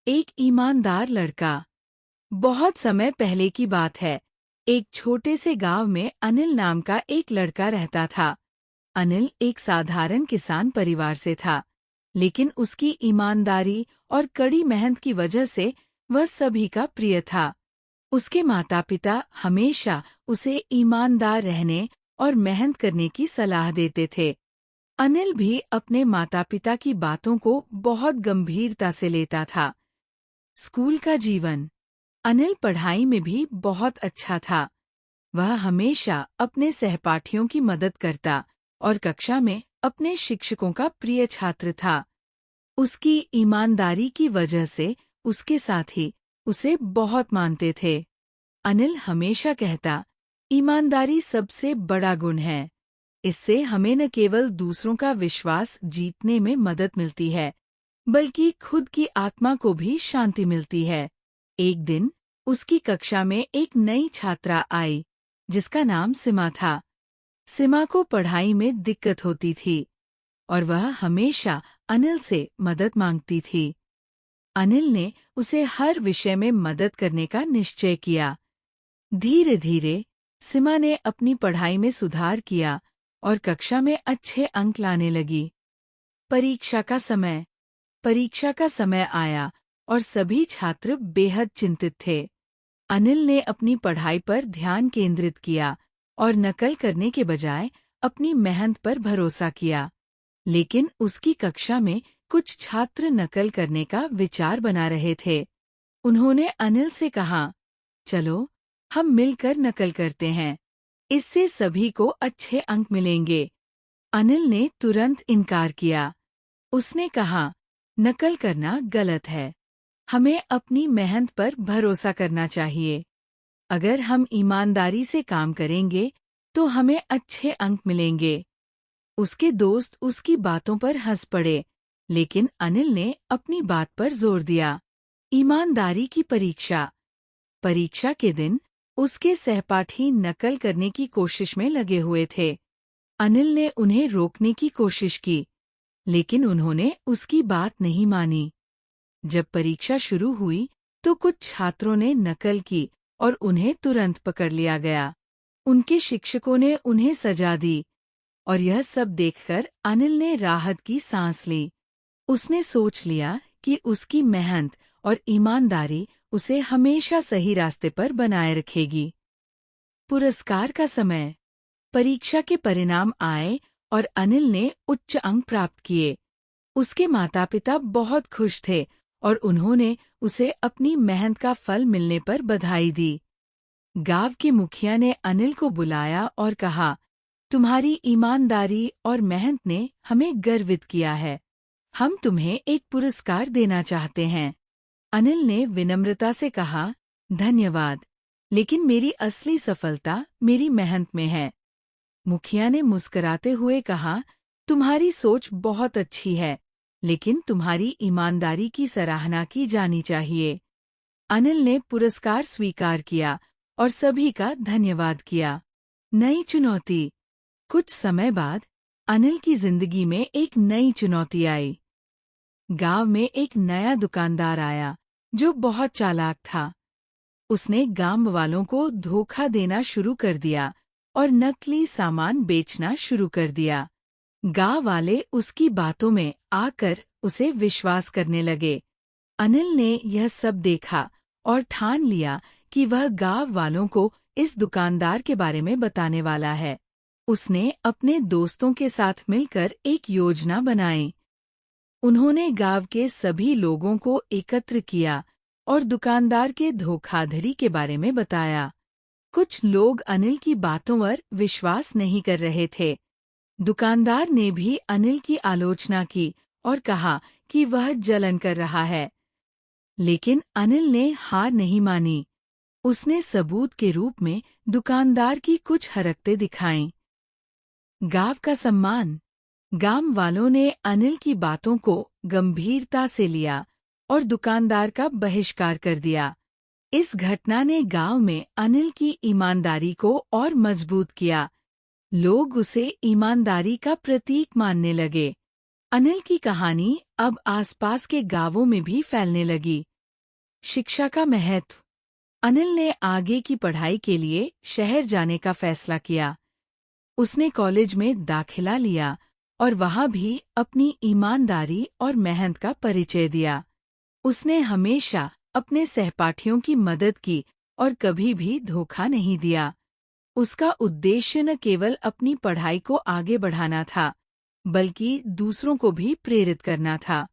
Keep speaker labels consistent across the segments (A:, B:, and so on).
A: एक ईमानदार लड़का। बहुत समय पहले की बात है। एक छोटे से गांव में अनिल नाम का एक लड़का रहता था। अनिल एक साधारण किसान परिवार से था, लेकिन उसकी ईमानदारी और कड़ी मेहनत की वजह से वह सभी का प्रिय था। उसके माता-पिता हमेशा उसे ईमानदार रहने और मेहनत करने की सलाह देते थे। अनिल भी अपने माता-पिता की बातों को बहुत गंभीरता से लेता था। स्कूल का जीवन। अनिल पढ़ाई में भी बहुत अच्छा था। वह हमेशा अपने सहपाठियों की मदद करता और कक्षा में अपने शिक्षकों का प्रिय छात्र था। उसकी ईमानदारी की वजह से उसके साथी उसे बहुत मानते थे। अनिल हमेशा कहता, ईमानदारी सबसे बड़ा गुण है। इससे हमें न केवल दूसरों का विश्वास जीतने में मदद मिलती है, बल्कि खुद की आत्मा को भी शांति मिलती है। एक दिन उसकी कक्षा में एक नई छात्रा आई, जिसका नाम सिमा था। सिमा को पढ़ाई में दिक्कत होती थी और वह हमेशा अनिल से मदद मांगती थी। अनिल ने उसे हर विषय में मदद करने का निश्चय किया। धीरे धीरे सिमा ने अपनी पढ़ाई में सुधार किया और कक्षा में अच्छे अंक लाने लगी। परीक्षा का समय। परीक्षा का समय आया और सभी छात्र बेहद चिंतित थे। अनिल ने अपनी पढ़ाई पर ध्यान केंद्रित किया और नकल करने के बजाय अपनी मेहनत पर भरोसा किया। लेकिन उसकी कक्षा में कुछ छात्र नकल करने का विचार बना रहे थे। उन्होंने अनिल से कहा, चलो, हम मिलकर नकल करते हैं। इससे सभी को अच्छे अंक मिलेंगे। अनिल ने तुरंत इनकार किया। उसने कहा, नकल करना गलत है। हमें अपनी मेहनत पर भरोसा करना चाहिए। अगर हम ईमानदारी से काम करेंगे, तो हमें अच्छे अंक मिलेंगे। उसके दोस्त उसकी बातों पर हंस पड़े, लेकिन अनिल ने अपनी बात पर जोर दिया। ईमानदारी की परीक्षा। परीक्षा के दिन उसके सहपाठी नकल करने की कोशिश में लगे हुए थे। अनिल ने उन्हें रोकने की कोशिश की, लेकिन उन्होंने उसकी बात नहीं मानी। जब परीक्षा शुरू हुई, तो कुछ छात्रों ने नकल की और उन्हें तुरंत पकड़ लिया गया। उनके शिक्षकों ने उन्हें सजा दी और यह सब देखकर अनिल ने राहत की सांस ली। उसने सोच लिया कि उसकी मेहनत और ईमानदारी उसे हमेशा सही रास्ते पर बनाए रखेगी। पुरस्कार का समय। परीक्षा के परिणाम आए और अनिल ने उच्च अंक प्राप्त किए। उसके माता-पिता बहुत खुश थे और उन्होंने उसे अपनी मेहनत का फल मिलने पर बधाई दी। गांव के मुखिया ने अनिल को बुलाया और कहा, तुम्हारी ईमानदारी और मेहनत ने हमें गर्वित किया है। हम तुम्हें एक पुरस्कार देना चाहते हैं। अनिल ने विनम्रता से कहा, धन्यवाद, लेकिन मेरी असली सफलता मेरी मेहनत में है। मुखिया ने मुस्कुराते हुए कहा, तुम्हारी सोच बहुत अच्छी है, लेकिन तुम्हारी ईमानदारी की सराहना की जानी चाहिए। अनिल ने पुरस्कार स्वीकार किया और सभी का धन्यवाद किया। नई चुनौती। कुछ समय बाद अनिल की जिंदगी में एक नई चुनौती आई। गांव में एक नया दुकानदार आया, जो बहुत चालाक था। उसने गांव वालों को धोखा देना शुरू कर दिया और नकली सामान बेचना शुरू कर दिया। गांव वाले उसकी बातों में आकर उसे विश्वास करने लगे। अनिल ने यह सब देखा और ठान लिया कि वह गांव वालों को इस दुकानदार के बारे में बताने वाला है। उसने अपने दोस्तों के साथ मिलकर एक योजना बनाई। उन्होंने गांव के सभी लोगों को एकत्र किया और दुकानदार के धोखाधड़ी के बारे में बताया। कुछ लोग अनिल की बातों पर विश्वास नहीं कर रहे थे। दुकानदार ने भी अनिल की आलोचना की और कहा कि वह जलन कर रहा है। लेकिन अनिल ने हार नहीं मानी। उसने सबूत के रूप में दुकानदार की कुछ हरकतें दिखाईं। गांव का सम्मान। गांव वालों ने अनिल की बातों को गंभीरता से लिया और दुकानदार का बहिष्कार कर दिया। इस घटना ने गांव में अनिल की ईमानदारी को और मजबूत किया। लोग उसे ईमानदारी का प्रतीक मानने लगे। अनिल की कहानी अब आसपास के गांवों में भी फैलने लगी। शिक्षा का महत्व। अनिल ने आगे की पढ़ाई के लिए शहर जाने का फैसला किया। उसने कॉलेज में दाखिला लिया और वहां भी अपनी ईमानदारी और मेहनत का परिचय दिया। उसने हमेशा अपने सहपाठियों की मदद की और कभी भी धोखा नहीं दिया। उसका उद्देश्य न केवल अपनी पढ़ाई को आगे बढ़ाना था, बल्कि दूसरों को भी प्रेरित करना था।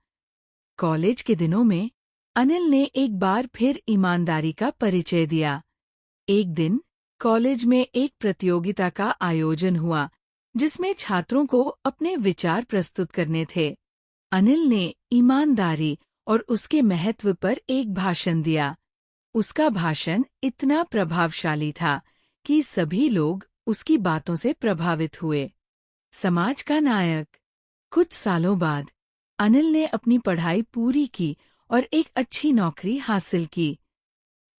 A: कॉलेज के दिनों में अनिल ने एक बार फिर ईमानदारी का परिचय दिया। एक दिन कॉलेज में एक प्रतियोगिता का आयोजन हुआ, जिसमें छात्रों को अपने विचार प्रस्तुत करने थे। अनिल ने ईमानदारी और उसके महत्व पर एक भाषण दिया। उसका भाषण इतना प्रभावशाली था कि सभी लोग उसकी बातों से प्रभावित हुए। समाज का नायक। कुछ सालों बाद अनिल ने अपनी पढ़ाई पूरी की और एक अच्छी नौकरी हासिल की।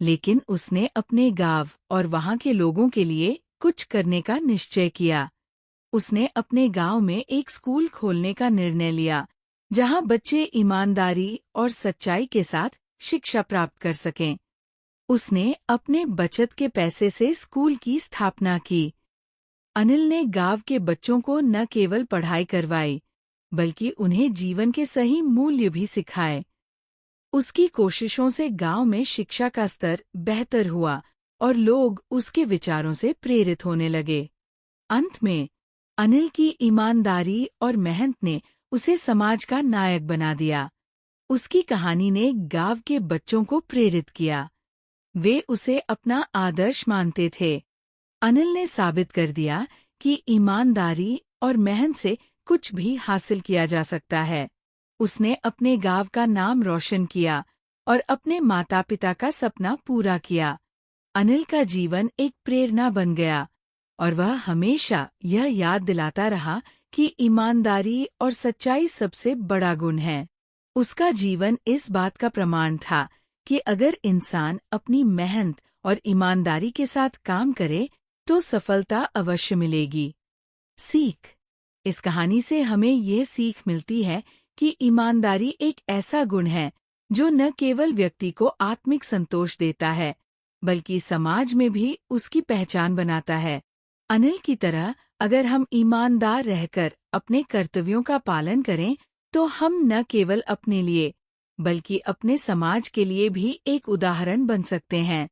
A: लेकिन उसने अपने गांव और वहां के लोगों के लिए कुछ करने का निश्चय किया। उसने अपने गांव में एक स्कूल खोलने का निर्णय लिया, जहां बच्चे ईमानदारी और सच्चाई के साथ शिक्षा प्राप्त कर सकें। उसने अपने बचत के पैसे से स्कूल की स्थापना की। अनिल ने गांव के बच्चों को न केवल पढ़ाई करवाई, बल्कि उन्हें जीवन के सही मूल्य भी सिखाए। उसकी कोशिशों से गांव में शिक्षा का स्तर बेहतर हुआ और लोग उसके विचारों से प्रेरित होने लगे। अंत में अनिल की ईमानदारी और मेहनत ने उसे समाज का नायक बना दिया। उसकी कहानी ने गांव के बच्चों को प्रेरित किया। वे उसे अपना आदर्श मानते थे। अनिल ने साबित कर दिया कि ईमानदारी और मेहनत से कुछ भी हासिल किया जा सकता है। उसने अपने गांव का नाम रोशन किया और अपने माता-पिता का सपना पूरा किया। अनिल का जीवन एक प्रेरणा बन गया और वह हमेशा यह याद दिलाता रहा कि ईमानदारी और सच्चाई सबसे बड़ा गुण है। उसका जीवन इस बात का प्रमाण था कि अगर इंसान अपनी मेहनत और ईमानदारी के साथ काम करे तो सफलता अवश्य मिलेगी। सीख। इस कहानी से हमें यह सीख मिलती है कि ईमानदारी एक ऐसा गुण है जो न केवल व्यक्ति को आत्मिक संतोष देता है, बल्कि समाज में भी उसकी पहचान बनाता है। अनिल की तरह अगर हम ईमानदार रहकर अपने कर्तव्यों का पालन करें, तो हम न केवल अपने लिए, बल्कि अपने समाज के लिए भी एक उदाहरण बन सकते हैं।